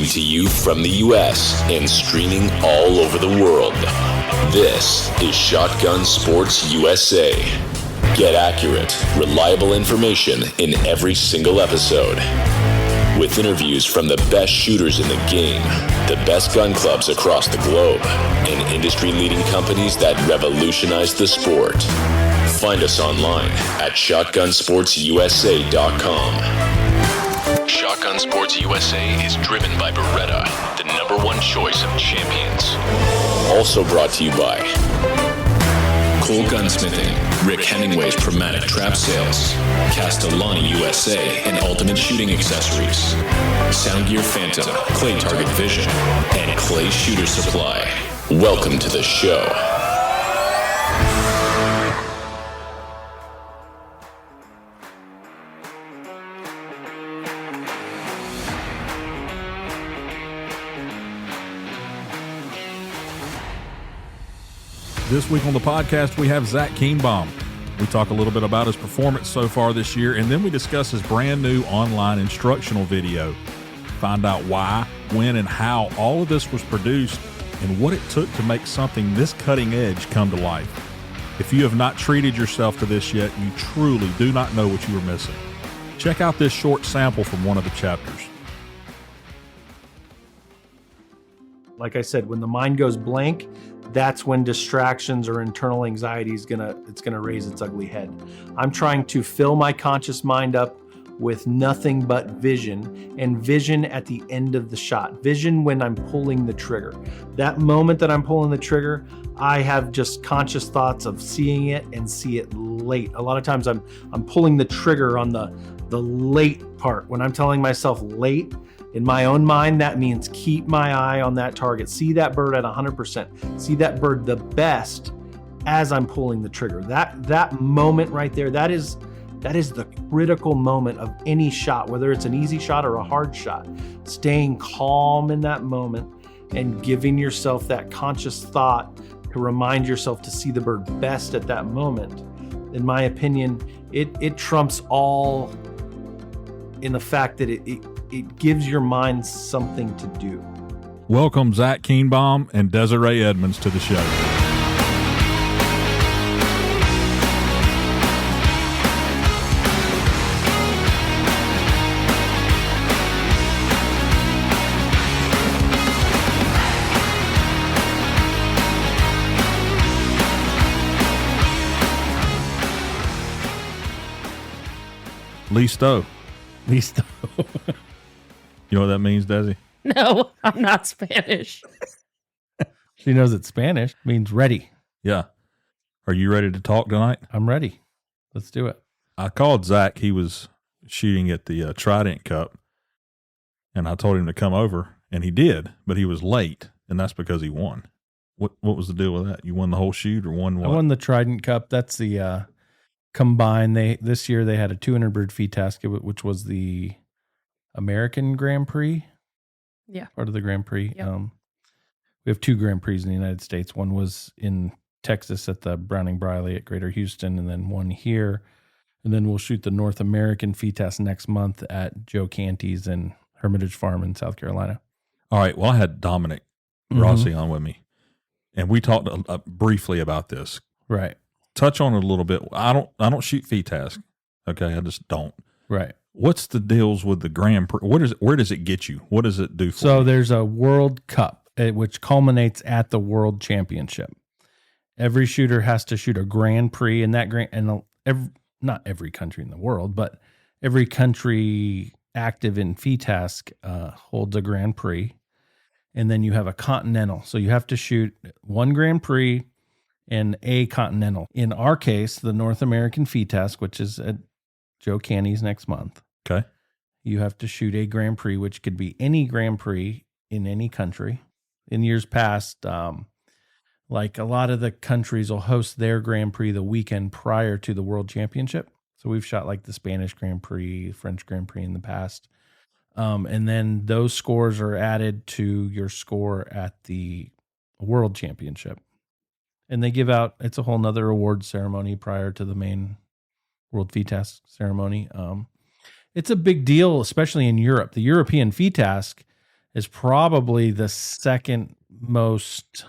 to you from the U.S. and streaming all over the world. This is Shotgun Sports USA. Get accurate, reliable information in every single episode. With interviews from the best shooters in the game, the best gun clubs across the globe, and industry-leading companies that revolutionize the sport. Find us online at shotgunsportsusa.com. Shotgun Sports USA is driven by Beretta, the #1 choice of champions. Also brought to you by Cole Gunsmithing, Rick Hemingway's Pragmatic Trap Sales, Castellani USA and Ultimate Shooting Accessories, Sound Gear Phantom, Clay Target Vision, and Clay Shooter Supply. Welcome to the show. This week on the podcast, we have Zach Kienbaum. We talk a little bit about his performance so far this year, and then we discuss his brand new online instructional video. Find out why, when, and how all of this was produced and what it took to make something this cutting edge come to life. If you have not treated yourself to this yet, you truly do not know what you are missing. Check out this short sample from one of the chapters. Like I said, when the mind goes blank, that's when distractions or internal anxiety is gonna raise its ugly head. I'm trying to fill my conscious mind up with nothing but vision, and vision at the end of the shot. Vision when I'm pulling the trigger. That moment that I'm pulling the trigger, I have just conscious thoughts of seeing it and see it late. A lot of times I'm pulling the trigger on the late part. When I'm telling myself late, in my own mind, that means keep my eye on that target. See that bird at 100%. See that bird the best as I'm pulling the trigger. That moment right there, that is the critical moment of any shot, whether it's an easy shot or a hard shot. Staying calm in that moment and giving yourself that conscious thought to remind yourself to see the bird best at that moment. In my opinion, it trumps all in the fact that it gives your mind something to do. Welcome Zach Kienbaum and Desiree Edmonds to the show. Listo. You know what that means, Desi? No, I'm not Spanish. She knows it's Spanish. It means ready. Yeah. Are you ready to talk tonight? I'm ready. Let's do it. I called Zach. He was shooting at the Trident Cup, and I told him to come over, and he did, but he was late, and that's because he won. What was the deal with that? You won the whole shoot or won what? I won the Trident Cup. That's the combined. This year they had a 200 bird feed task, which was the American Grand Prix. Yeah. Part of the Grand Prix. Yep. We have 2 Grand Prix in the United States. One was in Texas at the Browning Briley at Greater Houston, and then one here. And then we'll shoot the North American feed test next month at Joe Canty's in Hermitage Farm in South Carolina. All right. Well, I had Dominic Rossi on with me, and we talked briefly about this. Right. Touch on it a little bit. I don't shoot feed task. Okay. I just don't. Right. What's the deals with the Grand Prix? Where does it get you? What does it do for you? So there's a World Cup, which culminates at the World Championship. Every shooter has to shoot a Grand Prix, and not every country in the world, but every country active in FETASC holds a Grand Prix, and then you have a Continental. So you have to shoot one Grand Prix and a Continental. In our case, the North American FETASC, which is at Joe Canty's next month. Okay. You have to shoot a Grand Prix, which could be any Grand Prix in any country. In years past, like a lot of the countries will host their Grand Prix the weekend prior to the World Championship. So we've shot like the Spanish Grand Prix, French Grand Prix in the past. And then those scores are added to your score at the World Championship. And they give out, it's a whole nother award ceremony prior to the main World FETASC ceremony. It's a big deal, especially in Europe. The European FETASC is probably the second most,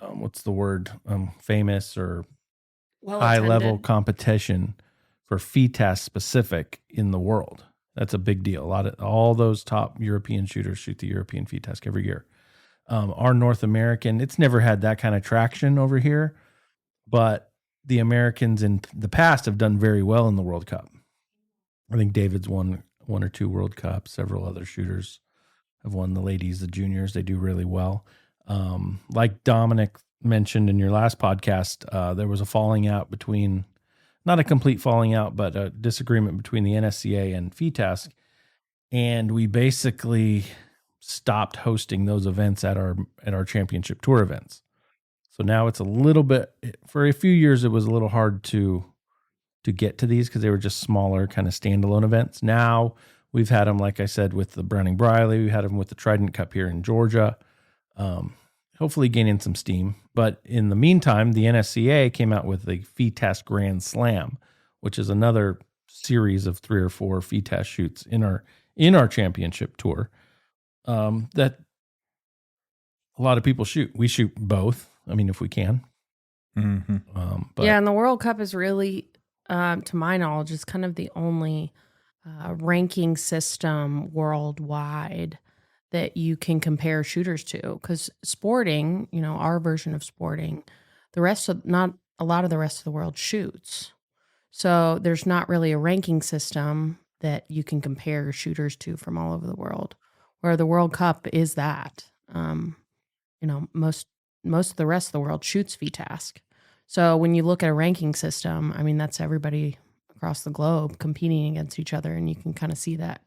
what's the word, famous or high level competition for FITAS specific in the world. That's a big deal. All those top European shooters shoot the European FITAS every year. Our North American, it's never had that kind of traction over here, but the Americans in the past have done very well in the World Cup. I think David's won 1 or 2 World Cups. Several other shooters have won, the ladies, the juniors. They do really well. Like Dominic mentioned in your last podcast, there was a falling out between, not a complete falling out, but a disagreement between the NSCA and FITAS. And we basically stopped hosting those events at our championship tour events. So now it's a little bit, for a few years, it was a little hard to get to these because they were just smaller kind of standalone events. Now we've had them, like I said, with the Browning Briley. We had them with the Trident Cup here in Georgia. Hopefully gaining some steam. But in the meantime, the NSCA came out with the FITAS Grand Slam, which is another series of 3 or 4 FITAS shoots in our championship tour that a lot of people shoot. We shoot both. I mean, if we can. Mm-hmm. But and the World Cup is really, to my knowledge, is kind of the only ranking system worldwide that you can compare shooters to. Because sporting, our version of sporting, not a lot of the rest of the world shoots. So there's not really a ranking system that you can compare shooters to from all over the world, where the World Cup is that. Most of the rest of the world shoots FITAS. So when you look at a ranking system, I mean, that's everybody across the globe competing against each other, and you can kind of see that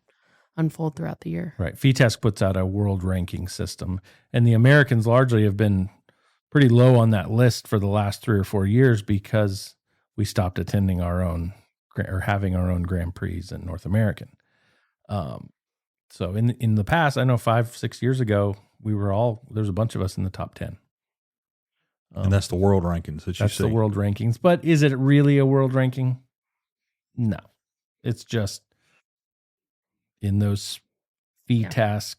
unfold throughout the year. Right. FITAS puts out a world ranking system, and the Americans largely have been pretty low on that list for the last 3 or 4 years because we stopped attending our own or having our own Grand Prix in North American. So in the past, I know 5-6 years ago, there's a bunch of us in the top 10. And that's the world rankings that you That's see. the world rankings. But is it really a world ranking? No. It's just in those FITAS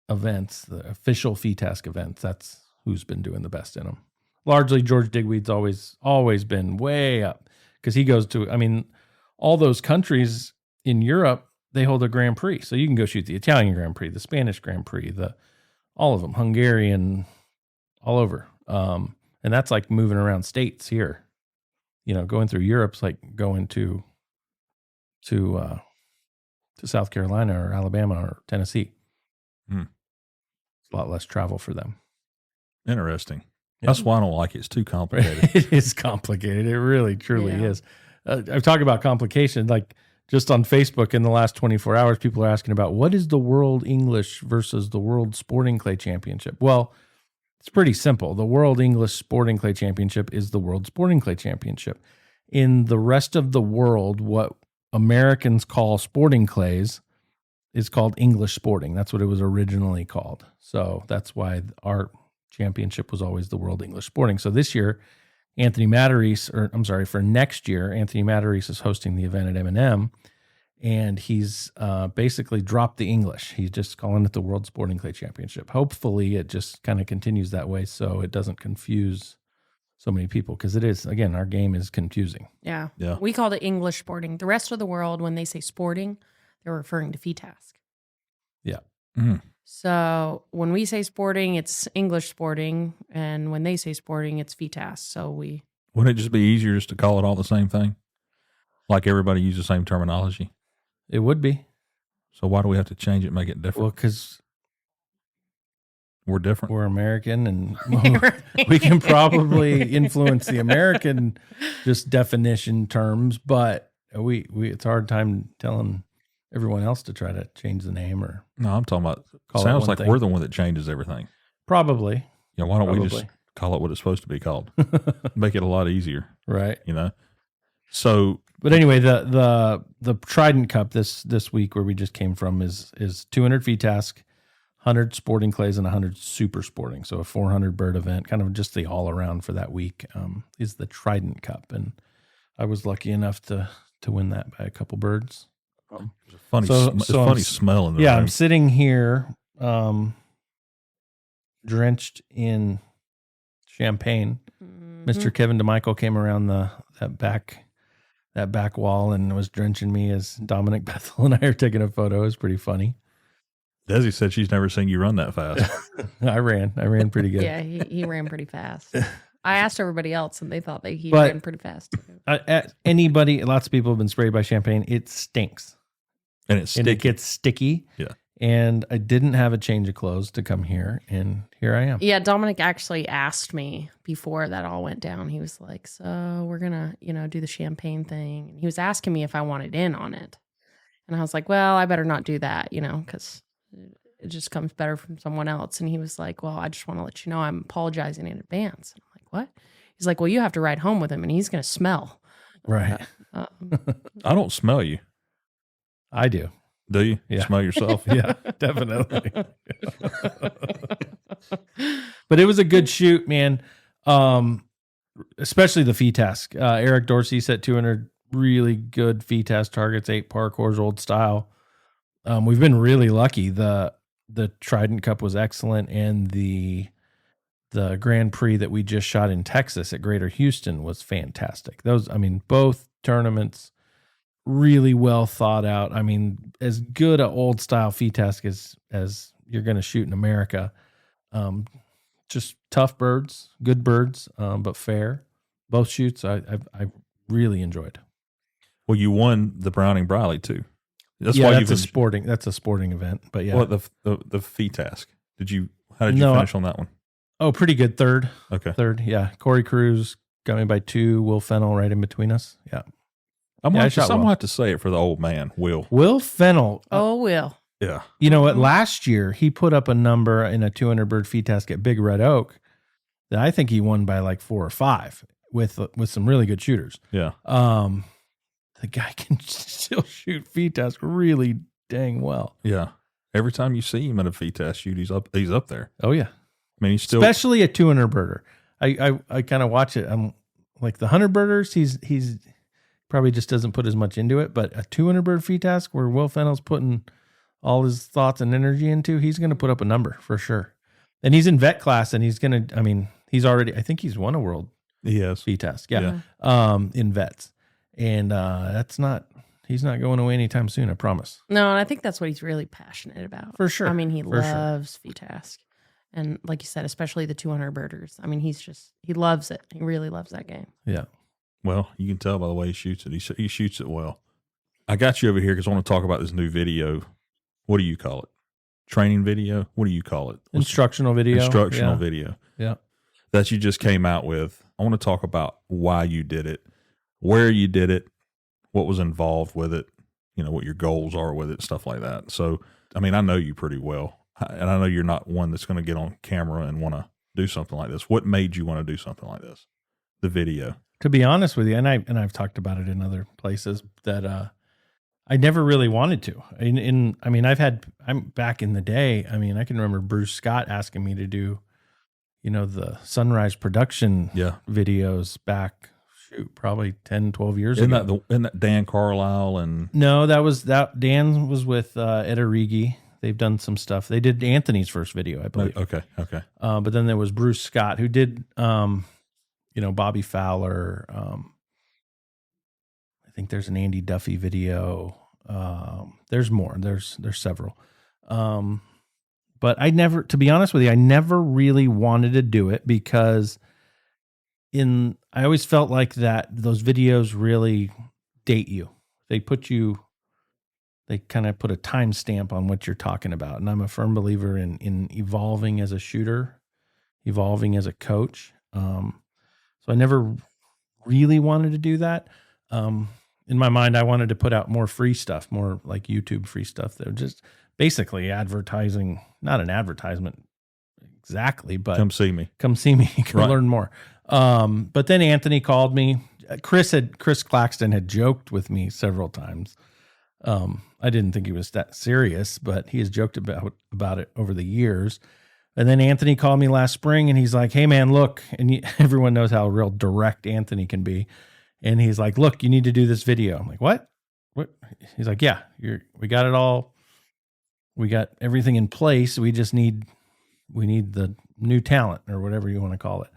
events, the official FITAS events, that's who's been doing the best in them. Largely, George Digweed's always been way up because he goes to, all those countries in Europe, they hold a Grand Prix. So you can go shoot the Italian Grand Prix, the Spanish Grand Prix, all of them, Hungarian, all over. And that's like moving around states here. Going through Europe's like going to South Carolina or Alabama or Tennessee. It's a lot less travel for them. Interesting. Yeah. That's why I don't like it. It's too complicated. It is complicated. It really, truly is. I've talked about complication. Like just on Facebook in the last 24 hours, people are asking about what is the World English versus the World Sporting Clay Championship? Well, it's pretty simple. The World English Sporting Clay Championship is the World Sporting Clay Championship. In the rest of the world, what Americans call sporting clays is called English sporting. That's what it was originally called. So that's why our championship was always the World English Sporting. So this year, for next year, Anthony Matarese is hosting the event at M&M, and he's basically dropped the English. He's just calling it the World Sporting Clay Championship. Hopefully it just kind of continues that way so it doesn't confuse so many people, because it is, again, our game is confusing. Yeah. We called it English sporting. The rest of the world, when they say sporting, they're referring to FITAS. Yeah. Mm. So when we say sporting, it's English sporting, and when they say sporting, it's FITAS. So wouldn't it just be easier just to call it all the same thing? Like everybody use the same terminology? It would be. So why do we have to change it, make it different? Well, because we're different. We're American, and we can probably influence the American just definition terms, but it's a hard time telling everyone else to try to change the name or. No, I'm talking about. Call sounds like thing. we're the one that changes everything. Probably. Yeah. Why don't we just call it what it's supposed to be called? Make it a lot easier, right? So. But anyway, the Trident Cup this week where we just came from is 200 FITAS, 100 sporting clays, and 100 super sporting. So a 400 bird event, kind of just the all around for that week, is the Trident Cup. And I was lucky enough to win that by a couple birds. It's funny smell in the room. I'm sitting here, drenched in champagne. Mm-hmm. Mr. Kevin DeMichael came around that back wall and was drenching me as Dominic Bethel and I are taking a photo. It was pretty funny. Desi said she's never seen you run that fast. I ran pretty good. Yeah, he ran pretty fast. I asked everybody else, and they thought he ran pretty fast. Lots of people have been sprayed by champagne. It stinks. And it's sticky. And it gets sticky. Yeah. And I didn't have a change of clothes to come here, and here I am. Yeah, Dominic actually asked me before that all went down. He was like, so we're going to, do the champagne thing. And he was asking me if I wanted in on it. And I was like, well, I better not do that, because it just comes better from someone else. And he was like, well, I just want to let you know I'm apologizing in advance. And I'm like, what? He's like, well, you have to ride home with him and he's going to smell. Right. I don't smell you. I do. Do you? Yeah. You smell yourself? Yeah, definitely. But it was a good shoot, man. Especially the FETASC. Eric Dorsey set 200 really good FETASC targets, 8 parkours, old style. We've been really lucky. The Trident Cup was excellent, and the Grand Prix that we just shot in Texas at Greater Houston was fantastic. Both tournaments really well thought out. As good a old style FETASC as you're going to shoot in America. Just tough birds, good birds, but fair. Both shoots I really enjoyed. Well, you won the Browning Briley too. That's a sporting event. But yeah, well, the FETASC. How did you finish on that one? Oh, pretty good. Third. Okay. Third. Yeah. Corey Cruz got me by 2. Will Fennell right in between us. Yeah. I'm going to have to say it for the old man, Will. Will Fennell. Will. Yeah. You know what? Last year, he put up a number in a 200 bird FETASC at Big Red Oak that I think he won by like 4 or 5 with some really good shooters. Yeah. The guy can still shoot FETASC really dang well. Yeah. Every time you see him at a FETASC shoot, he's up there. Oh, yeah. He's still... Especially a 200 birder. I kind of watch it. I'm like the 100 birders, he's probably just doesn't put as much into it, but a 200 bird FETASC where Will Fennell's putting all his thoughts and energy into, he's going to put up a number for sure. And he's in vet class, and he's going to, he's already, I think he's won a world FETASC. Yeah. In vets. And he's not going away anytime soon, I promise. No, and I think that's what he's really passionate about. For sure. He loves FETASC. And like you said, especially the 200 birders. He loves it. He really loves that game. Yeah. Well, you can tell by the way he shoots it. He shoots it well. I got you over here because I want to talk about this new video. What do you call it? Training video? What do you call it? Instructional video. Instructional video. Yeah. That you just came out with. I want to talk about why you did it, where you did it, what was involved with it, what your goals are with it, stuff like that. So, I know you pretty well, and I know you're not one that's going to get on camera and want to do something like this. What made you want to do something like this? The video. To be honest with you, and I've talked about it in other places, that I never really wanted to. I'm back in the day. I can remember Bruce Scott asking me to do, the Sunrise production videos back, probably 10, 12 years ago. Isn't that Dan Carlisle? And no, Dan was with Ed Origi. They've done some stuff. They did Anthony's first video, I believe. Okay. But then there was Bruce Scott, who did, Bobby Fowler. I think there's an Andy Duffy video. There's more. There's several. But to be honest with you, I never really wanted to do it because I always felt like that those videos really date you. They kind of put a timestamp on what you're talking about. And I'm a firm believer in evolving as a shooter, evolving as a coach. So I never really wanted to do that. In my mind, I wanted to put out more free stuff, more like YouTube free stuff. That were just basically advertising, not an advertisement exactly, but come see me, come learn more. But then Anthony called me. Chris Claxton had joked with me several times. I didn't think he was that serious, but he has joked about it over the years. And then Anthony called me last spring and he's like, hey man, look, and everyone knows how real direct Anthony can be. And he's like, look, you need to do this video. I'm like, what? what? He's like, yeah, we got it all. We got everything in place. We need the new talent or whatever you want to call it.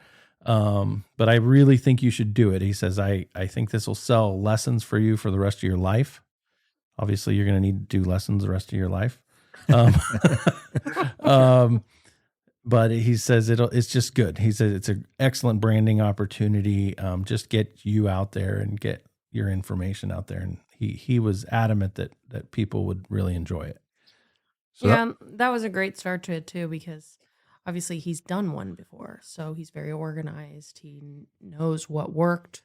But I really think you should do it. He says, I think this will sell lessons for you for the rest of your life. Obviously you're going to need to do lessons the rest of your life. But he says it's just good. He says it's an excellent branding opportunity. Just get you out there and get your information out there. And he was adamant that people would really enjoy it. So that was a great start to it too, because obviously he's done one before. So he's very organized. He knows what worked,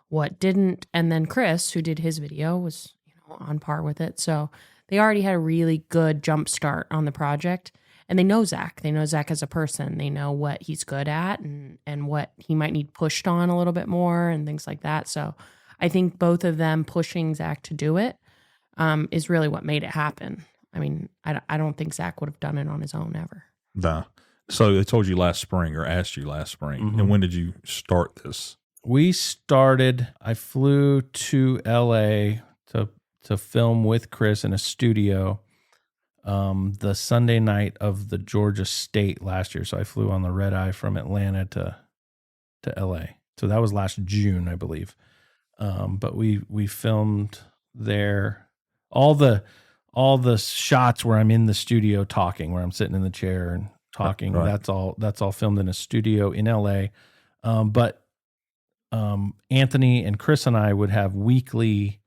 what didn't. And then Chris, who did his video, was on par with it. So they already had a really good jump start on the project. And they know Zach. They know Zach as a person. They know what he's good at and what he might need pushed on a little bit more and things like that. So I think both of them pushing Zach to do it is really what made it happen. I mean, I don't think Zach would have done it on his own ever. Nah. So they told you last spring or asked you last spring. Mm-hmm. And when did you start this? I flew to LA to film with Chris in a studio the Sunday night of the Georgia State last year. So I flew on the red eye from Atlanta to LA. So that was last June, I believe. But we filmed there. All the shots where I'm in the studio talking, where I'm sitting in the chair and talking, right. That's all filmed in a studio in LA. But Anthony and Chris and I would have weekly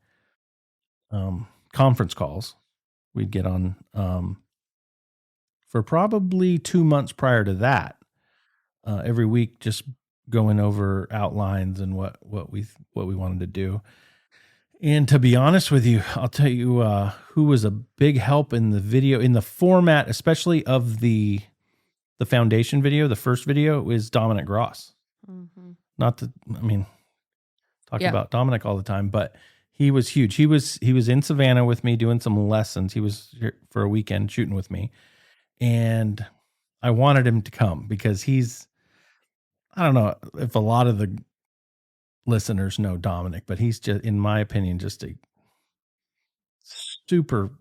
conference calls. We'd get on for probably 2 months prior to that, every week, just going over outlines and what we wanted to do. And to be honest with you, I'll tell you who was a big help in the video, in the format, especially of the foundation video. The first video is Dominic Gross. Mm-hmm. Talk about Dominic all the time, but he was huge. He was in Savannah with me doing some lessons. He was here for a weekend shooting with me, and I wanted him to come because I don't know if a lot of the listeners know Dominic, but he's just, in my opinion, just a super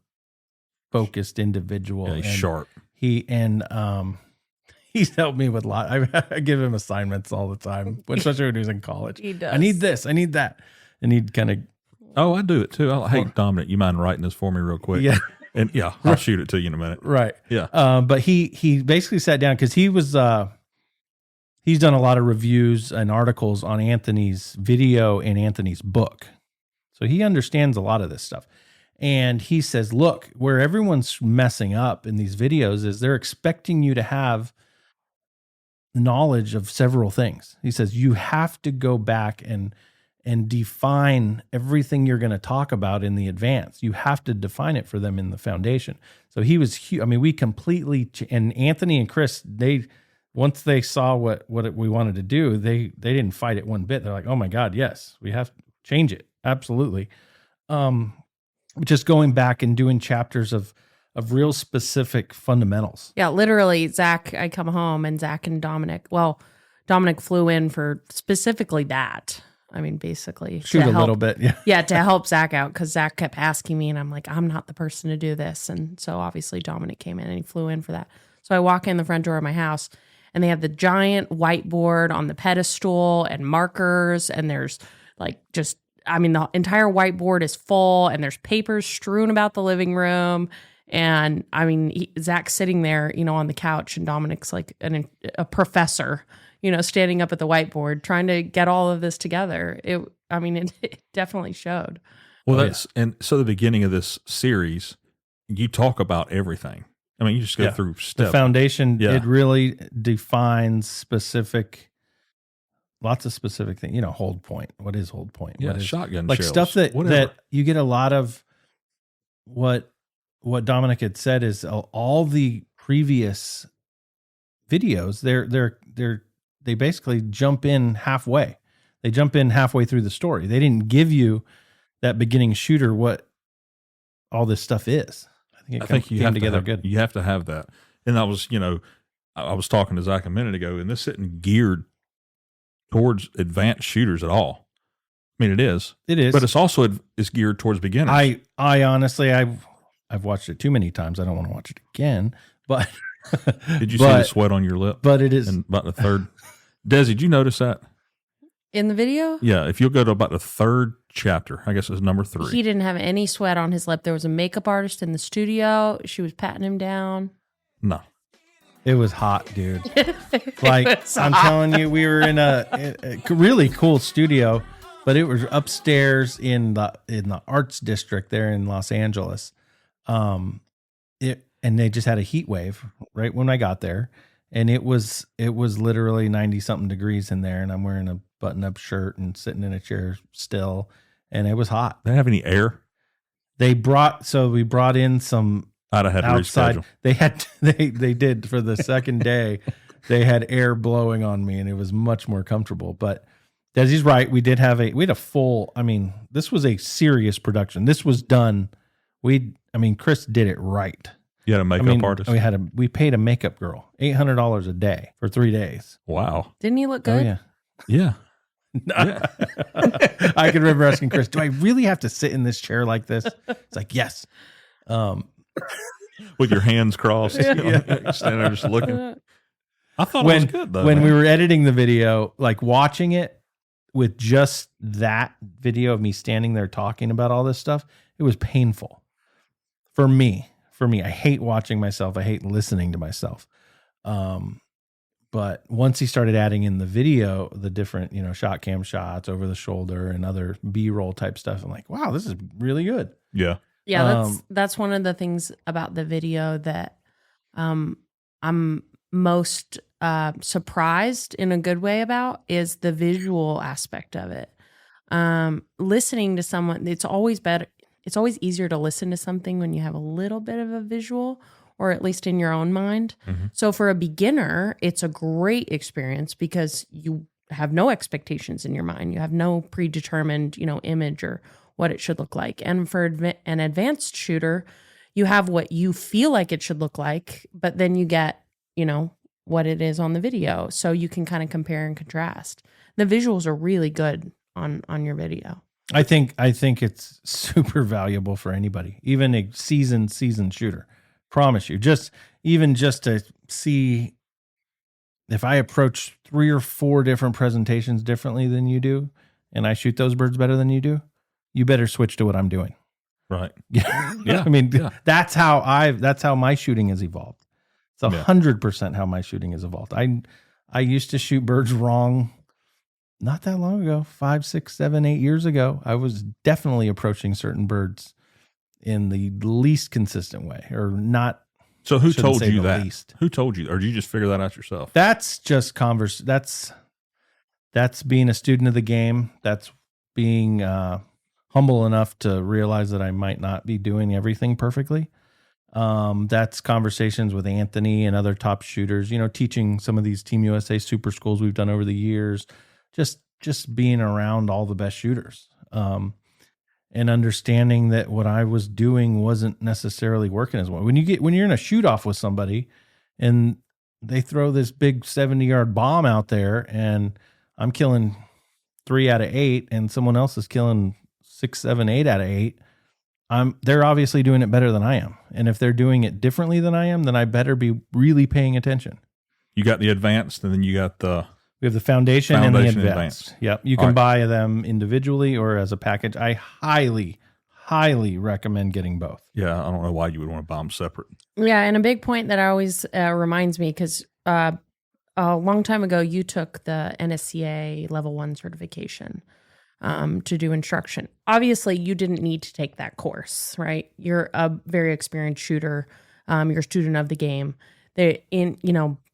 focused individual. Yeah, he's sharp. He's helped me with a lot. I give him assignments all the time, especially when he was in college. He does. I need this. I need that. And he'd kind of. Oh, I do it too. Hey, Dominic, you mind writing this for me real quick? Yeah. And I'll shoot it to you in a minute. Right. Yeah. But he basically sat down because he was, he's done a lot of reviews and articles on Anthony's video and Anthony's book. So he understands a lot of this stuff. And he says, look, where everyone's messing up in these videos is they're expecting you to have knowledge of several things. He says, you have to go back and define everything you're going to talk about in the advance. You have to define it for them in the foundation. So he was huge. I mean, we completely, and Anthony and Chris, once they saw what we wanted to do, they didn't fight it one bit. They're like, oh my God, yes, we have to change it. Absolutely. Just going back and doing chapters of real specific fundamentals. Yeah, literally, Zach, I come home and Zach and Dominic flew in for specifically that. I mean, basically. Shoot a little bit, yeah. Yeah, to help Zach out, because Zach kept asking me, and I'm like, I'm not the person to do this. And so obviously Dominic came in and he flew in for that. So I walk in the front door of my house, and they have the giant whiteboard on the pedestal and markers, and there's the entire whiteboard is full, and there's papers strewn about the living room. And I mean, Zach's sitting there, on the couch, and Dominic's like a professor, standing up at the whiteboard, trying to get all of this together. It definitely showed. Well, and so the beginning of this series, you talk about everything. I mean, you just go through steps. The foundation, it really defines lots of specific things. hold point. What is hold point? Yeah, what is, shotgun like shells, stuff that you get a lot of. What Dominic had said is all the previous videos, they basically jump in halfway. They jump in halfway through the story. They didn't give you that beginning shooter what all this stuff is. I think it came together good. You have to have that. And that was, I was talking to Zach a minute ago, and this isn't geared towards advanced shooters at all. I mean, it is. It is. But it's also it's geared towards beginners. I honestly, I've watched it too many times. I don't want to watch it again. But did you see the sweat on your lip? But it is in about the third. Desi, did you notice that in the video? Yeah, if you'll go to about the third chapter, I guess it was number 3. He didn't have any sweat on his lip. There was a makeup artist in the studio. She was patting him down. No. It was hot, dude. Like, I'm telling you, we were in a really cool studio, but it was upstairs in the arts district there in Los Angeles. And they just had a heat wave right when I got there, and it was literally 90 something degrees in there, and I'm wearing a button-up shirt and sitting in a chair still, and it was hot. They have any air? We brought in some. I'd have had to outside. Reschedule. They did for the second day. They had air blowing on me, and it was much more comfortable. But Desi's right. We had a full. I mean, this was a serious production. This was done. Chris did it right. You had a makeup artist. We paid a makeup girl $800 a day for 3 days. Wow. Didn't he look good? Oh, yeah. Yeah. I can remember asking Chris, "Do I really have to sit in this chair like this?" It's like, yes. With your hands crossed, standing there just looking. I thought it was good though. When we were editing the video, like watching it with just that video of me standing there talking about all this stuff, it was painful for me. I hate watching myself. I hate listening to myself. But once he started adding in the video, the different, shot cam shots over the shoulder and other B-roll type stuff, I'm like, wow, this is really good. Yeah. Yeah, that's one of the things about the video that I'm most surprised in a good way about is the visual aspect of it. Listening to someone, it's always better. It's always easier to listen to something when you have a little bit of a visual, or at least in your own mind. Mm-hmm. So for a beginner, it's a great experience because you have no expectations in your mind. You have no predetermined, image or what it should look like. And for an advanced shooter, you have what you feel like it should look like, but then you get, what it is on the video. So you can kind of compare and contrast. The visuals are really good on your video. I think it's super valuable for anybody, even a seasoned shooter. Promise you, just to see if I approach 3 or 4 different presentations differently than you do, and I shoot those birds better than you do, you better switch to what I'm doing. Right. Yeah. Yeah. That's how my shooting has evolved. It's 100% how my shooting has evolved. I used to shoot birds wrong not that long ago, 5, 6, 7, 8 years ago. I was definitely approaching certain birds in the least consistent way, or not. So who told you that? Least. Who told you, or did you just figure that out yourself? That's just that's being a student of the game. That's being humble enough to realize that I might not be doing everything perfectly. That's conversations with Anthony and other top shooters, teaching some of these Team USA super schools we've done over the years, just being around all the best shooters. And understanding that what I was doing wasn't necessarily working as well. When you're in a shoot off with somebody and they throw this big 70-yard bomb out there and I'm killing 3 out of 8 and someone else is killing 6, 7, 8 out of 8, they're obviously doing it better than I am. And if they're doing it differently than I am, then I better be really paying attention. You got the advanced, and then you got we have the foundation and the advanced. Yep. You can buy them individually or as a package. I highly, highly recommend getting both. Yeah. I don't know why you would want to buy them separate. Yeah. And a big point that always reminds me, because a long time ago, you took the NSCA level 1 certification to do instruction. Obviously, you didn't need to take that course, right? You're a very experienced shooter. You're a student of the game.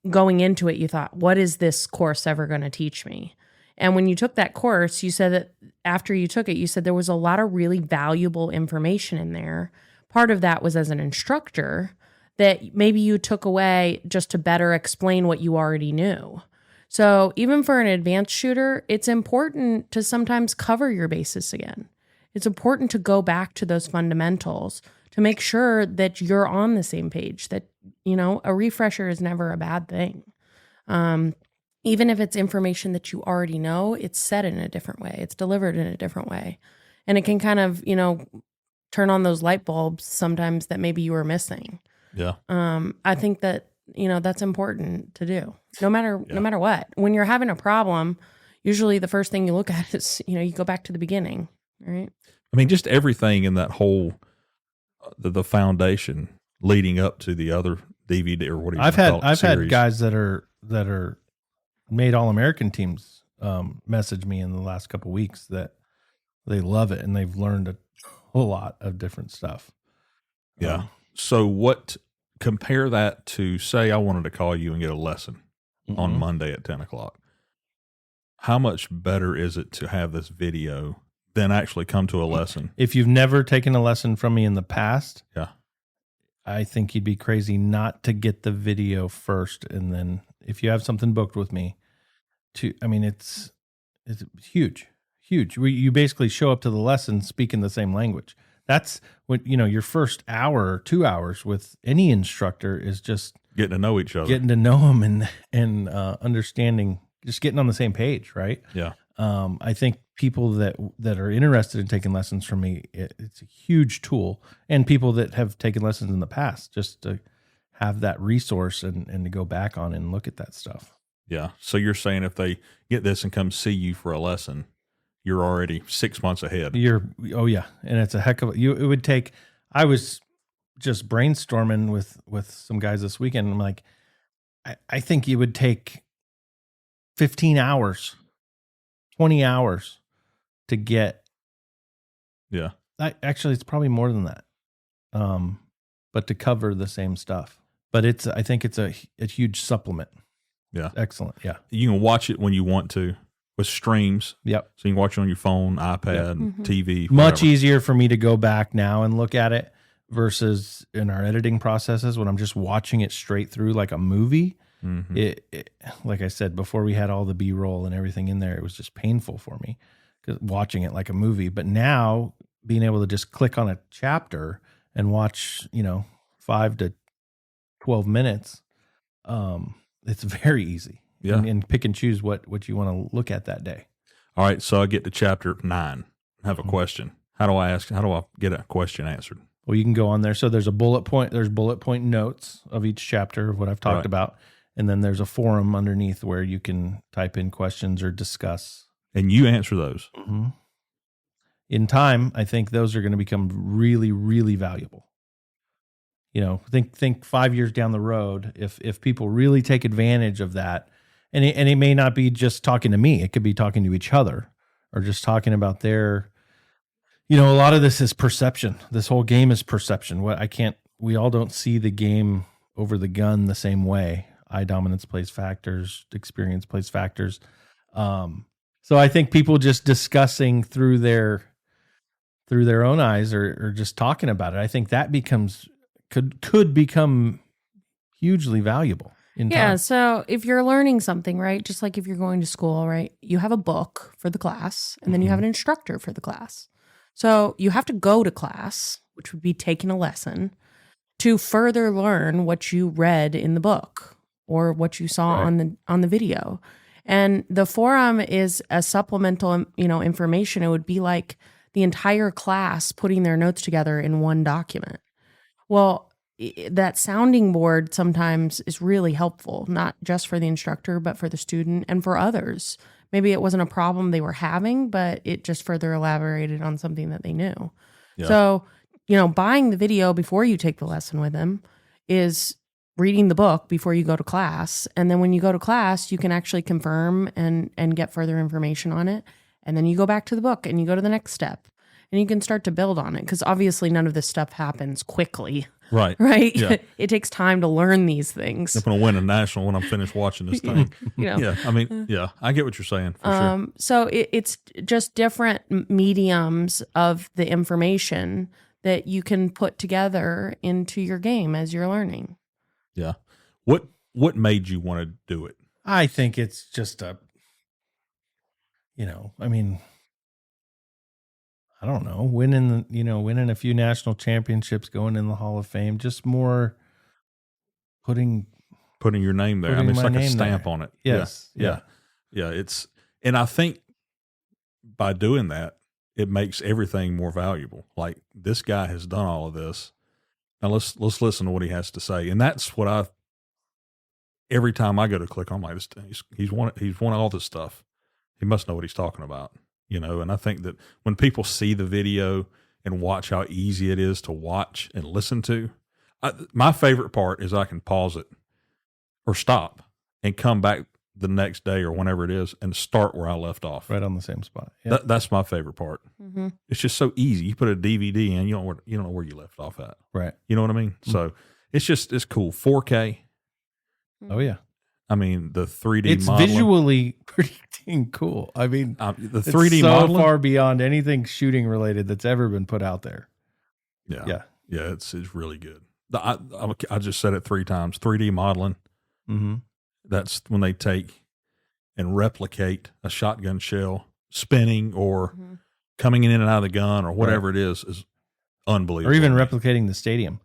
Going into it, you thought, what is this course ever going to teach me? And when you took that course, you said that after you took it, you said there was a lot of really valuable information in there. Part of that was as an instructor that maybe you took away just to better explain what you already knew. So even for an advanced shooter, it's important to sometimes cover your bases again. It's important to go back to those fundamentals to make sure that you're on the same page, that, a refresher is never a bad thing. even if it's information that you already know, it's said in a different way. It's delivered in a different way. And it can kind of, turn on those light bulbs sometimes that maybe you were missing. Yeah. I think that, that's important to do no matter what. When you're having a problem, usually the first thing you look at is, you go back to the beginning, right? I mean, just everything in that whole, the foundation leading up to the other DVD or whatever. I've had guys that are made All-American teams message me in the last couple of weeks that they love it and they've learned a whole lot of different stuff. Yeah. So compare that to, say I wanted to call you and get a lesson on Monday at 10:00. How much better is it to have this video than actually come to a lesson? If you've never taken a lesson from me in the past, yeah, I think you'd be crazy not to get the video first. And then if you have something booked with me it's huge. You basically show up to the lesson speaking the same language. That's what, your first hour or 2 hours with any instructor is just getting to know each other, getting to know them and understanding, just getting on the same page. Right. Yeah. I think people that are interested in taking lessons from me, it's a huge tool, and people that have taken lessons in the past, just to have that resource and to go back on and look at that stuff. Yeah. So you're saying if they get this and come see you for a lesson, you're already 6 months ahead. Oh yeah. And it's a heck of it would take, I was just brainstorming with some guys this weekend. And I'm like, I think it would take 15 hours, 20 hours to get. Yeah. Actually, it's probably more than that. But to cover the same stuff, but I think it's a huge supplement. Yeah. Excellent. Yeah. You can watch it when you want to with streams. Yep. So you can watch it on your phone, iPad, TV. Much easier for me to go back now and look at it versus in our editing processes when I'm just watching it straight through like a movie. Mm-hmm. It like I said, before we had all the B-roll and everything in there, it was just painful for me watching it like a movie. But now being able to just click on a chapter and watch, 5 to 12 minutes, it's very easy. Yeah. And pick and choose what you want to look at that day. All right. So I get to chapter 9, have a question. How do I get a question answered? Well, you can go on there. So there's bullet point notes of each chapter of what I've talked about. And then there's a forum underneath where you can type in questions or discuss. And you answer those. Mm-hmm. In time, I think those are going to become really, really valuable. Think 5 years down the road, if people really take advantage of that, and it may not be just talking to me, it could be talking to each other or just talking about their, a lot of this is perception. This whole game is perception. We all don't see the game over the gun the same way. Eye dominance plays factors, experience plays factors. So I think people just discussing through their own eyes or just talking about it, I think that could become hugely valuable in time. Yeah, so if you're learning something, right, just like if you're going to school, right, you have a book for the class, and then you have an instructor for the class. So you have to go to class, which would be taking a lesson, to further learn what you read in the book or what you saw on the video. And the forum is a supplemental, information. It would be like the entire class putting their notes together in one document. Well, that sounding board sometimes is really helpful, not just for the instructor, but for the student and for others. Maybe it wasn't a problem they were having, but it just further elaborated on something that they knew. Yeah. So, buying the video before you take the lesson with them is reading the book before you go to class. And then when you go to class, you can actually confirm and get further information on it. And then you go back to the book and you go to the next step. And you can start to build on it because obviously none of this stuff happens quickly. Right. Right. Yeah. It takes time to learn these things. I'm going to win a national when I'm finished watching this thing. Yeah. I mean, yeah, I get what you're saying for sure. So it's just different mediums of the information that you can put together into your game as you're learning. Yeah. What made you want to do it? I think it's just I don't know, winning a few national championships, going in the Hall of Fame, just more putting putting your name there. Putting it's my like a name stamp there. on it. Yes. Yeah. And I think by doing that, it makes everything more valuable. Like, this guy has done all of this. Now let's listen to what he has to say. And that's what every time I go to click on, I'm like, he's won all this stuff. He must know what he's talking about, and I think that when people see the video and watch how easy it is to watch and listen to, my favorite part is I can pause it or stop and come back the next day or whenever it is and start where I left off. Right on the same spot. Yep. That's my favorite part. Mm-hmm. It's just so easy. You put a DVD in, you don't know where you left off at. Right. You know what I mean? Mm-hmm. So it's cool. 4K. Oh yeah. I mean, the 3D it's modeling. Visually pretty dang cool. I mean, the 3D it's so modeling, far beyond anything shooting related that's ever been put out there. Yeah. It's really good. I just said it 3 times. 3D modeling. Mm-hmm. That's when they take and replicate a shotgun shell spinning or coming in and out of the gun or whatever it is unbelievable. Or even replicating the stadium.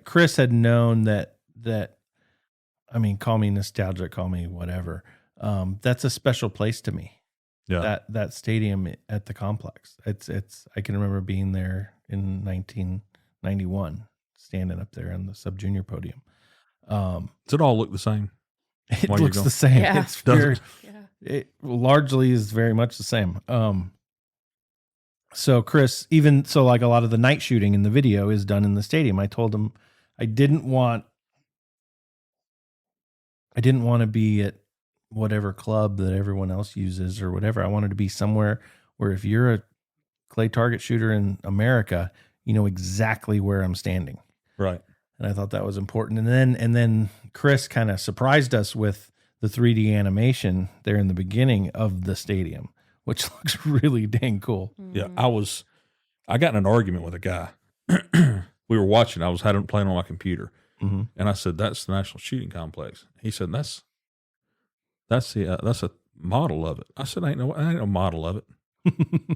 Chris had known that. I mean, call me nostalgic, call me whatever. That's a special place to me. Yeah. That stadium at the complex. It's. I can remember being there in 1991, standing up there on the sub junior podium. Does it all look the same? It looks the same. Yeah. It's weird. Yeah. It largely is very much the same. So Chris, even so, like a lot of the night shooting in the video is done in the stadium. I told him I didn't want to be at whatever club that everyone else uses or whatever. I wanted to be somewhere where if you're a clay target shooter in America, you know exactly where I'm standing. Right. And I thought that was important. And then Chris kind of surprised us with the 3D animation there in the beginning of the stadium, which looks really dang cool. Yeah. I got in an argument with a guy. We were watching. I was playing on my computer. Mm-hmm. And I said, "That's the National Shooting Complex." He said, "That's a model of it." I said, "Ain't no model of it."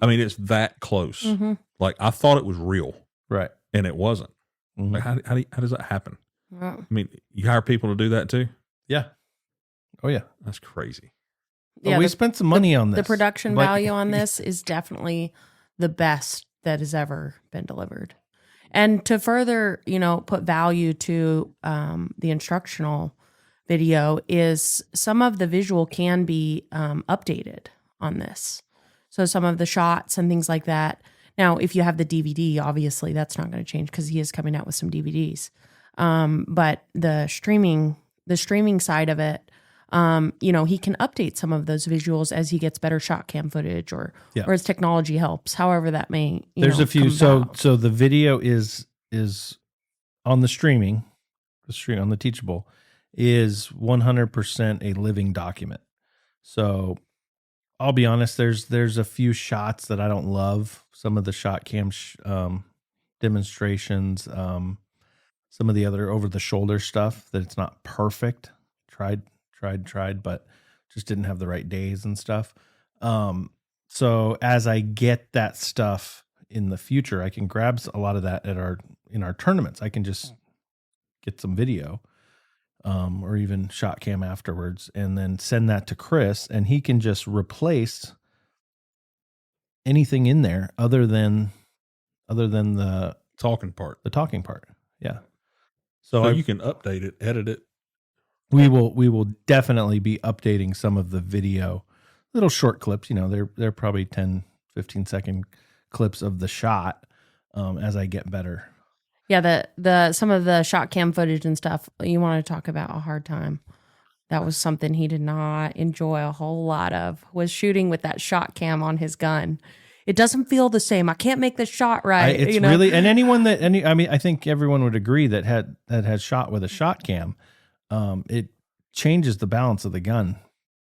I mean, it's that close. Mm-hmm. Like, I thought it was real, Right. and it wasn't. Mm-hmm. Like, how does that happen? Wow. I mean, you hire people to do that too? Yeah. Oh yeah. That's crazy. But we spent some money on this. The production value on this is definitely the best that has ever been delivered. And to further, put value to the instructional video is some of the visual can be updated on this. So some of the shots and things like that. Now, if you have the DVD, obviously that's not going to change because he is coming out with some DVDs. But the streaming side of it, he can update some of those visuals as he gets better shot cam footage or as technology helps, however that may, There's a few. So the video is on the streaming, on the Teachable is 100% a living document. So I'll be honest, there's a few shots that I don't love. Some of the shot cam demonstrations, some of the other over the shoulder stuff that it's not perfect. Tried, but just didn't have the right days and stuff. So as I get that stuff in the future, I can grab a lot of that in our tournaments. I can just get some video, or even shot cam afterwards, and then send that to Chris, and he can just replace anything in there other than the Talking part. The talking part. Yeah. So you can update it, edit it. We will definitely be updating some of the video, little short clips. They're probably 10, 15 second clips of the shot as I get better. Yeah, the some of the shot cam footage and stuff. You want to talk about a hard time? That was something he did not enjoy a whole lot of. Was shooting with that shot cam on his gun. It doesn't feel the same. I can't make the shot right. It's really, and I think everyone would agree that had shot with a shot cam. It changes the balance of the gun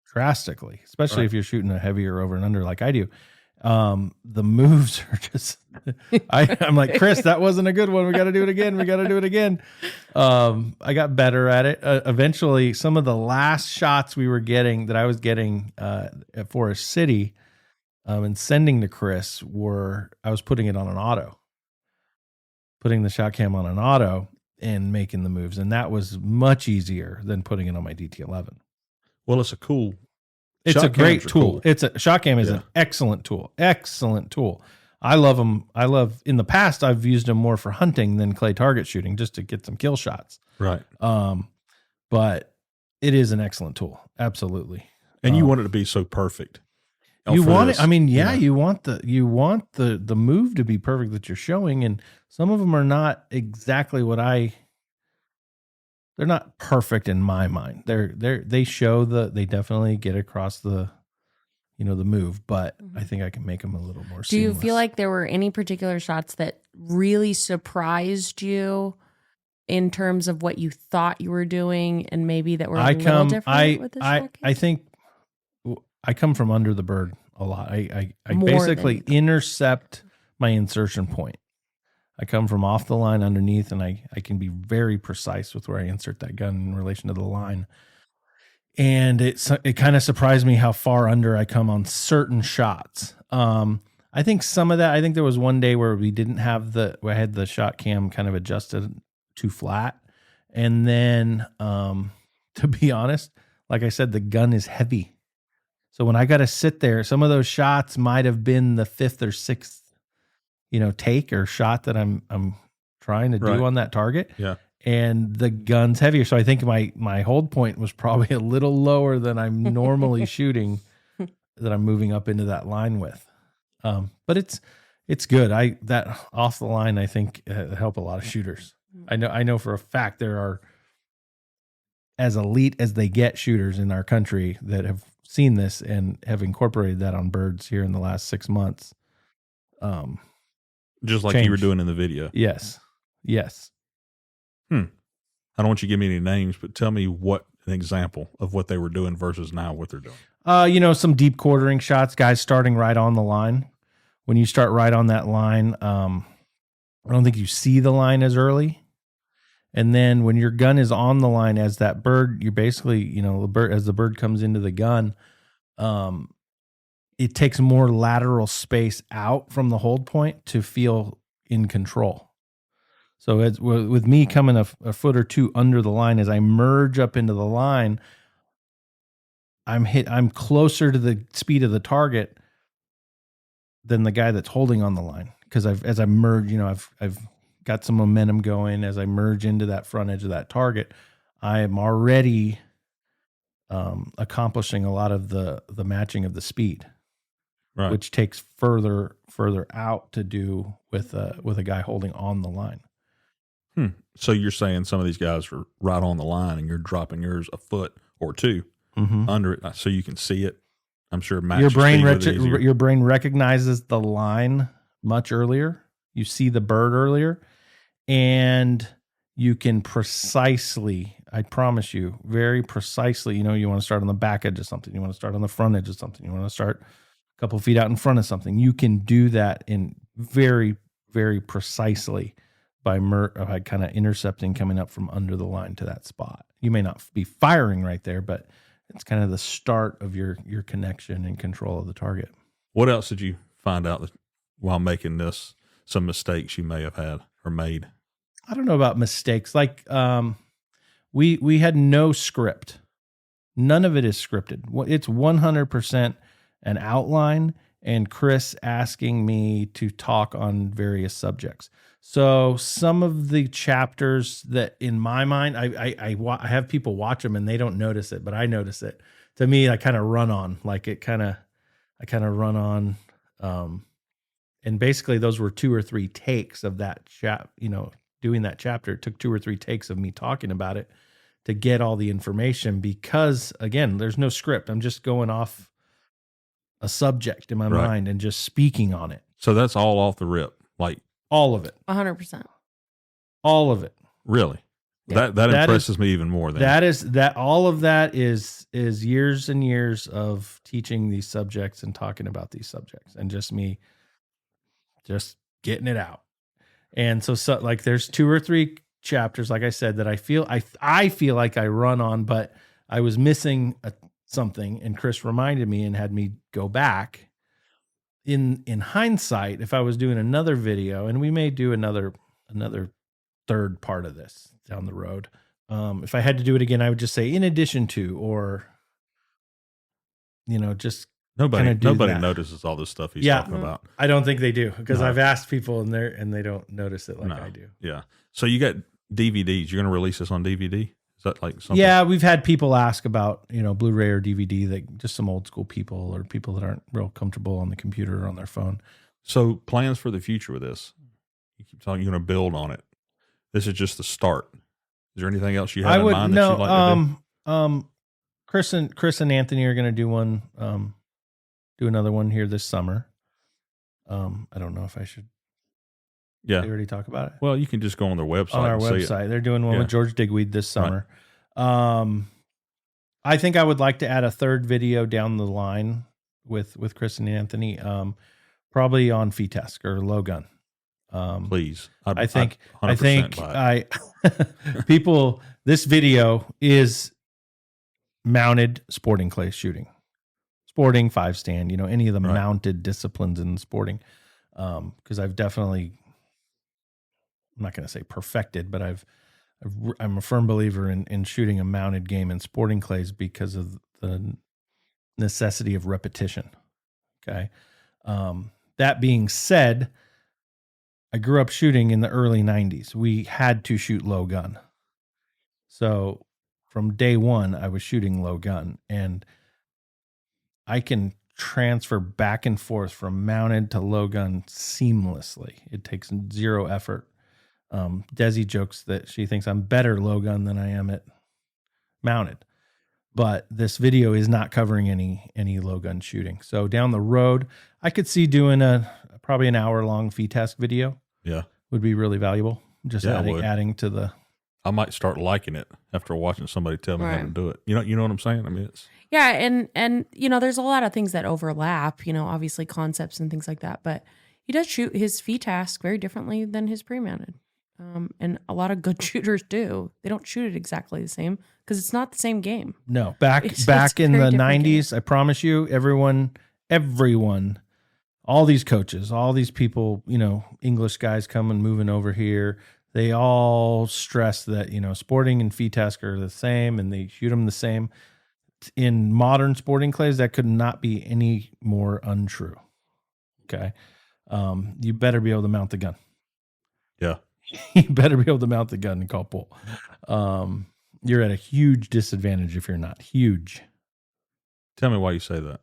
drastically, especially if you're shooting a heavier over and under like I do. The moves are just, I'm like, Chris, that wasn't a good one. We got to do it again. I got better at it. Eventually, some of the last shots I was getting at Forest City and sending to Chris I was putting it on an auto, putting the shot cam on an auto. and making the moves. And that was much easier than putting it on my DT11. Well, it's a cool. It's a great tool. Cool. Shot cam is an excellent tool. Excellent tool. I love them. In the past, I've used them more for hunting than clay target shooting, just to get some kill shots. Right. But it is an excellent tool. Absolutely. And you want it to be so perfect. You want it. I mean, you want the move to be perfect that you're showing. And some of them are not exactly they're not perfect in my mind. They definitely get across the move, but I think I can make them a little more seamless. Do you feel like there were any particular shots that really surprised you in terms of what you thought you were doing, and maybe that were little different with the shot cam? I think I come from under the bird a lot. I basically intercept my insertion point. I come from off the line underneath, and I can be very precise with where I insert that gun in relation to the line. And it kind of surprised me how far under I come on certain shots. I think some of that, I think there was one day where we didn't have I had the shot cam kind of adjusted too flat. And then, to be honest, like I said, the gun is heavy. So when I got to sit there, some of those shots might have been the fifth or sixth, take or shot that I'm trying to do on that target. Yeah. And the gun's heavier. So I think my hold point was probably a little lower than I'm normally shooting, that I'm moving up into that line with. But it's good. That off the line, I think help a lot of shooters. I know for a fact there are as elite as they get shooters in our country that have seen this and have incorporated that on birds here in the last 6 months. Just like you were doing in the video. Yes. I don't want you to give me any names, but tell me an example of what they were doing versus now what they're doing. Some deep quartering shots, guys starting right on the line. When you start right on that line, I don't think you see the line as early. And then when your gun is on the line as that bird, you're basically, as the bird comes into the gun, it takes more lateral space out from the hold point to feel in control. So it's with me coming a foot or two under the line, as I merge up into the line, I'm closer to the speed of the target than the guy that's holding on the line. Because as I merge, I've got some momentum going. As I merge into that front edge of that target, I am already accomplishing a lot of the matching of the speed, right, which takes further out to do with a guy holding on the line. So you're saying some of these guys are right on the line and you're dropping yours a foot or two under it so you can see it. I'm sure your brain recognizes the line much earlier. You see the bird earlier, and you can precisely, I promise you, very precisely, you want to start on the back edge of something. You want to start on the front edge of something. You want to start a couple feet out in front of something. You can do that in very, very precisely by kind of intercepting, coming up from under the line to that spot. You may not be firing right there, but it's kind of the start of your connection and control of the target. What else did you find out while making this, some mistakes you may have had or made? I don't know about mistakes. Like we had no script. None of it is scripted. It's 100% an outline and Chris asking me to talk on various subjects. So some of the chapters that in my mind, I have people watch them and they don't notice it, but I notice it. To me, I kind of run on, and basically those were 2 or 3 takes of that doing that chapter. It took 2 or 3 takes of me talking about it to get all the information, because again, there's no script. I'm just going off a subject in my mind and just speaking on it. So that's all off the rip, like all of it, 100%, all of it. Really, that impresses me even more. All of that is years and years of teaching these subjects and talking about these subjects, and just me just getting it out. And so like there's 2 or 3 chapters, like I said, that I feel like I run on, but I was missing something, and Chris reminded me and had me go back. In hindsight, if I was doing another video, and we may do another third part of this down the road. If I had to do it again, I would just say in addition to, or, just nobody that. notices all this stuff he's talking about. I don't think they do, because I've asked people and they don't notice it like I do. Yeah. So you got DVDs. You're going to release this on DVD? Is that like something? Yeah, we've had people ask about, Blu-ray or DVD, that just some old school people or people that aren't real comfortable on the computer or on their phone. So plans for the future with this? You keep talking, you're going to build on it. This is just the start. Is there anything else you have in mind that you'd like to do? Chris and Anthony are going to do one, do another one here this summer. I don't know if I should. Yeah. They already talk about it. Well, you can just go on their website. On our website, they're doing one with George Digweed this summer. Right. I think I would like to add a third video down the line with Chris and Anthony, probably on FETASC or low gun. Please. I think people, this video is mounted sporting clay shooting, sporting 5-stand, any of the mounted disciplines in sporting. Cause I've definitely, I'm not going to say perfected, but I'm a firm believer in shooting a mounted game in sporting clays because of the necessity of repetition. Okay. That being said, I grew up shooting in the early 90s. We had to shoot low gun. So from day one, I was shooting low gun, and I can transfer back and forth from mounted to low gun seamlessly. It takes zero effort. Desi jokes that she thinks I'm better low gun than I am at mounted, but this video is not covering any low gun shooting. So down the road, I could see doing probably an hour-long FETASC video. Yeah. Would be really valuable. Just adding to the... I might start liking it after watching somebody tell me how to do it. You know what I'm saying? I mean, it's... Yeah, and there's a lot of things that overlap, obviously concepts and things like that, but he does shoot his FETASC very differently than his pre-mounted. And a lot of good shooters do. They don't shoot it exactly the same because it's not the same game. No, back in the 90s, game. I promise you, everyone, all these coaches, all these people, English guys coming, moving over here, they all stress that, sporting and FETASC are the same and they shoot them the same. In modern sporting clays, that could not be any more untrue. Okay. You better be able to mount the gun. Yeah. You better be able to mount the gun and call pull. You're at a huge disadvantage if you're not. Huge. Tell me why you say that.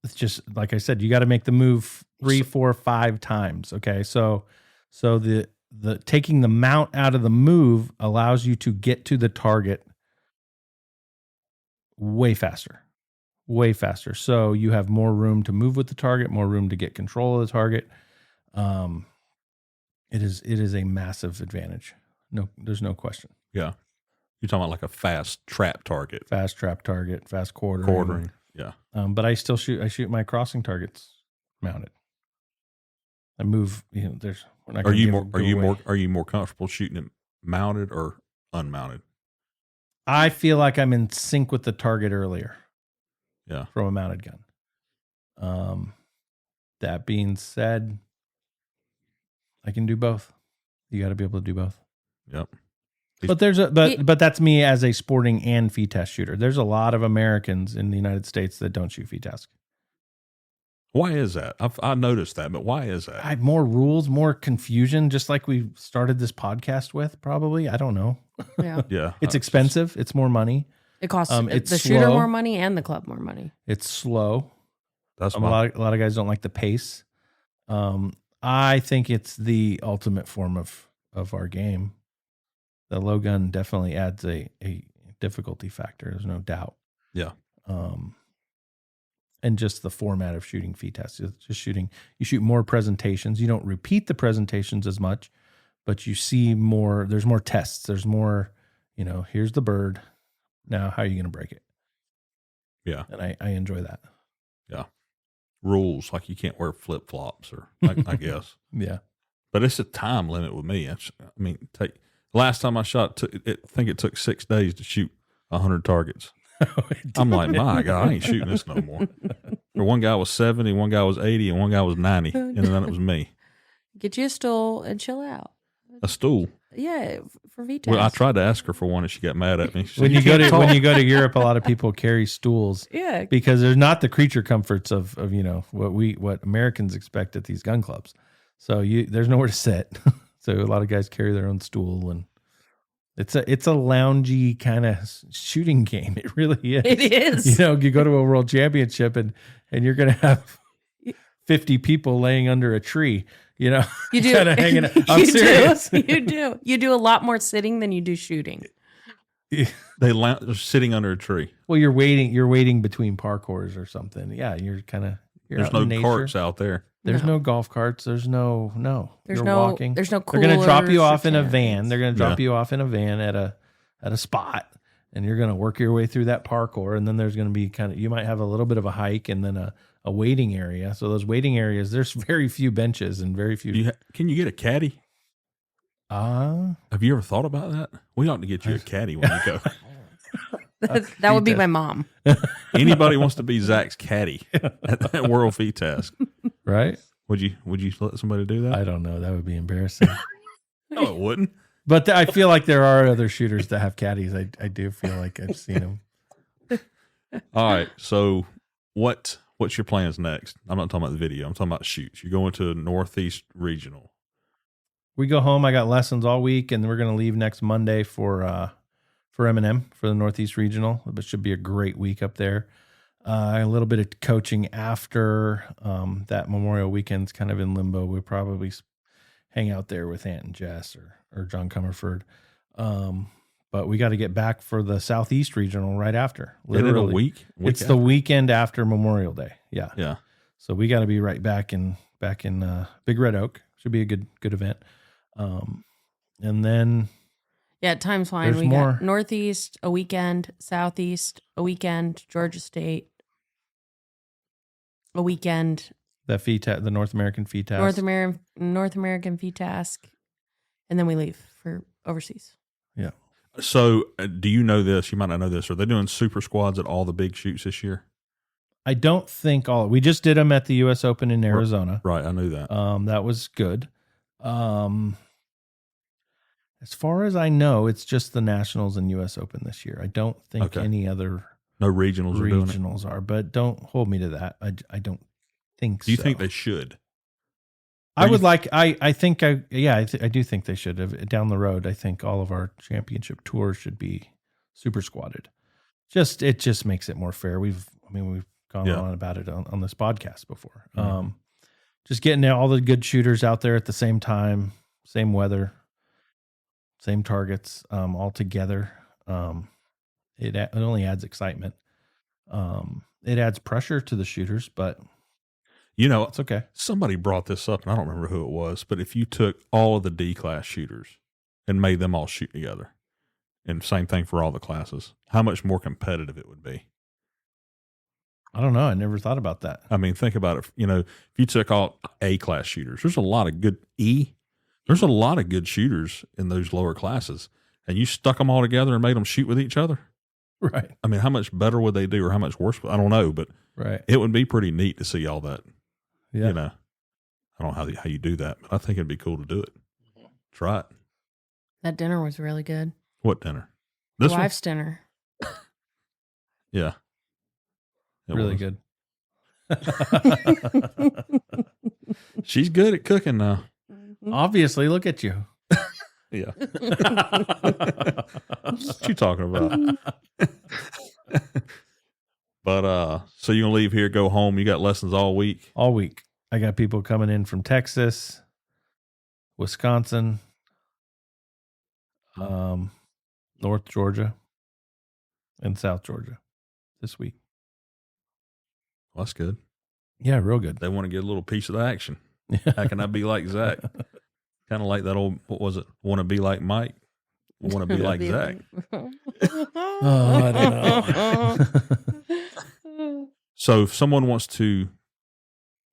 It's just, like I said, you got to make the move 3, 4, 5 times. Okay. So the taking the mount out of the move allows you to get to the target way faster. So you have more room to move with the target, more room to get control of the target. It is a massive advantage. No, there's no question. Yeah. You're talking about like a fast trap target. Fast quartering. Yeah. But I shoot my crossing targets mounted. I move, there's, we're not are you more comfortable shooting it mounted or unmounted? I feel like I'm in sync with the target earlier. Yeah. From a mounted gun. That being said, I can do both. You got to be able to do both. Yep. But that's me as a sporting and FETASC shooter. There's a lot of Americans in the United States that don't shoot FETASC. Why is that? I noticed that, but why is that? More rules, more confusion, just like we started this podcast with, probably. I don't know. Yeah. Yeah. It's expensive. It's more money. It costs the shooter more money and the club more money. It's slow. That's a lot of guys don't like the pace. I think it's the ultimate form of our game. The low gun definitely adds a difficulty factor. There's no doubt. Yeah. And just the format of shooting FETASC, you shoot more presentations. You don't repeat the presentations as much, but you see more, there's more tests. There's more, here's the bird. Now, how are you going to break it? Yeah. And I enjoy that. Yeah. Rules, like you can't wear flip-flops or I guess. Yeah. But it's a time limit with me. Last time I shot, I think it took 6 days to shoot 100 targets. I'm like, my God, I ain't shooting this no more. One guy was 70, one guy was 80, and one guy was 90, and then it was me. Get you a stool and chill out. A stool? for VTAS. Well, I tried to ask her for one and she got mad at me. When you go to Europe, a lot of people carry stools. Yeah. Because there's not the creature comforts of what Americans expect at these gun clubs. So there's nowhere to sit. So a lot of guys carry their own stool, and it's a loungy kind of shooting game. It really is. It is. You go to a world championship and you're going to have 50 people laying under a tree. You do kind of hanging out. I'm serious. You do. You do a lot more sitting than you do shooting. They're sitting under a tree. Well, you're waiting between parkours or something. Yeah, you're kind of. There's no carts out there. There's no golf carts. There's no. You're walking. There's no. They're going to drop you off in a van. They're going to drop you off in a van at a spot, and you're going to work your way through that parkour. And then there's going to be you might have a little bit of a hike, and then a waiting area. So those waiting areas, there's very few benches and very few. Can you get a caddy? Have you ever thought about that? We ought to get you a caddy when you go. That would be my mom. Anybody wants to be Zach's caddy at that World VTAS, right? Would you let somebody do that? I don't know. That would be embarrassing. No, it wouldn't. But I feel like there are other shooters that have caddies. I do feel like I've seen them. All right. So what's your plans next? I'm not talking about the video. I'm talking about shoots. You're going to Northeast Regional. We go home. I got lessons all week, and we're going to leave next Monday for M&M for the Northeast Regional. It should be a great week up there. A little bit of coaching after that Memorial Weekend's kind of in limbo. We'll probably hang out there with Ant and Jess or John Comerford. But we got to get back for the Southeast Regional right after. Literally a week? It's the weekend after Memorial Day. Yeah. Yeah. So we got to be right back in Big Red Oak. Should be a good event. And then time's fine. We got Northeast a weekend, Southeast a weekend, Georgia State a weekend. The North American FETAS. North American FETAS, and then we leave for overseas. Yeah. So do you know this? You might not know this. Are they doing super squads at all the big shoots this year? I don't think all. We just did them at the U.S. Open in Arizona. Right, I knew that. That was good. As far as I know, it's just the Nationals and U.S. Open this year. I don't think any other regionals are, but don't hold me to that. I don't think so. Do you think they should? I would like. I do think they should. Down the road, I think all of our championship tours should be super squatted. It just makes it more fair. We've gone on about it on this podcast before. Mm-hmm. Just getting all the good shooters out there at the same time, same weather, same targets, all together. It only adds excitement. It adds pressure to the shooters, but it's okay. Somebody brought this up, and I don't remember who it was, but if you took all of the D-class shooters and made them all shoot together, and same thing for all the classes, how much more competitive it would be? I don't know. I never thought about that. I mean, think about it. If you took all A-class shooters, there's a lot of good there's a lot of good shooters in those lower classes, and you stuck them all together and made them shoot with each other. Right. I mean, how much better would they do, or how much worse? I don't know, but it would be pretty neat to see all that. Yeah. I don't know how you do that, but I think it'd be cool to do it. Try it. That dinner was really good. What dinner? This wife's dinner. Yeah. Really good. She's good at cooking now. Obviously, look at you. Yeah. What you talking about? But so you're gonna leave here, go home. You got lessons all week? All week. I got people coming in from Texas, Wisconsin, North Georgia, and South Georgia this week. Well, that's good. Yeah, real good. They want to get a little piece of the action. How can I be like Zach? Kind of like that old, what was it? Want to be like Mike? Want to be like Zach? I don't know. So if someone wants to,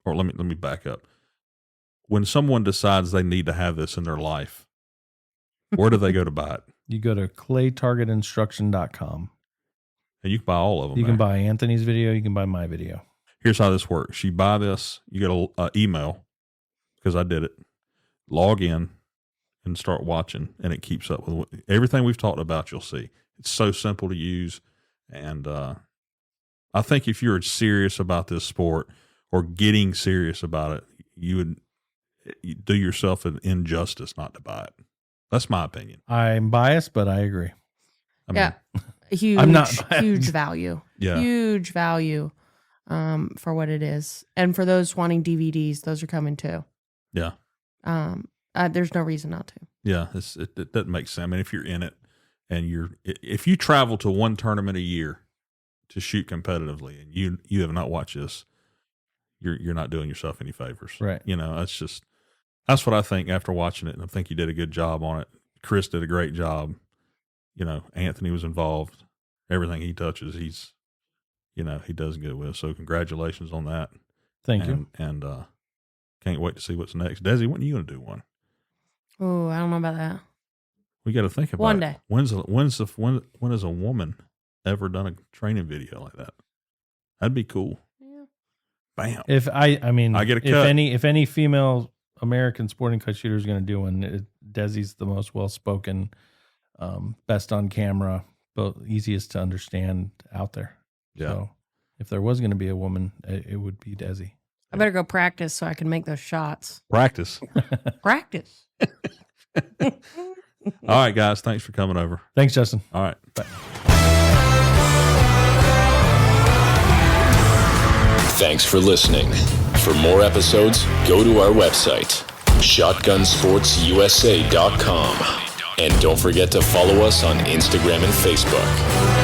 or let me back up. When someone decides they need to have this in their life, where do they go to buy it? You go to claytargetinstruction.com. And you can buy all of them. You can buy Anthony's video. You can buy my video. Here's how this works. You buy this, you get an email, because I did it. Log in, and start watching, and it keeps up with everything we've talked about. You'll see it's so simple to use, and I think if you're serious about this sport or getting serious about it, you would do yourself an injustice not to buy it. That's my opinion. I'm biased, but I agree. Huge, I'm not huge value. Yeah. Huge value for what it is. And for those wanting DVDs, those are coming too. Yeah. There's no reason not to. Yeah, it doesn't make sense. I mean, if you're in it and if you travel to one tournament a year to shoot competitively and you have not watched this, you're not doing yourself any favors. Right. That's what I think after watching it, and I think you did a good job on it. Chris did a great job. Anthony was involved. Everything he touches, he does good with. So congratulations on that. Thank you. And can't wait to see what's next. Desi, when are you going to do one? Oh, I don't know about that. We got to think about one it. day. When has a woman ever done a training video like that? That'd be cool. Yeah. Bam. I get a cut. If any female American sporting cut shooter is going to do one, Desi's the most well-spoken, best on camera, but easiest to understand out there. Yeah. So if there was going to be a woman, it would be Desi. I better go practice so I can make those shots. Practice. Practice. All right, guys. Thanks for coming over. Thanks, Justin. All right. Bye. Thanks for listening. For more episodes, go to our website, shotgunsportsusa.com. And don't forget to follow us on Instagram and Facebook.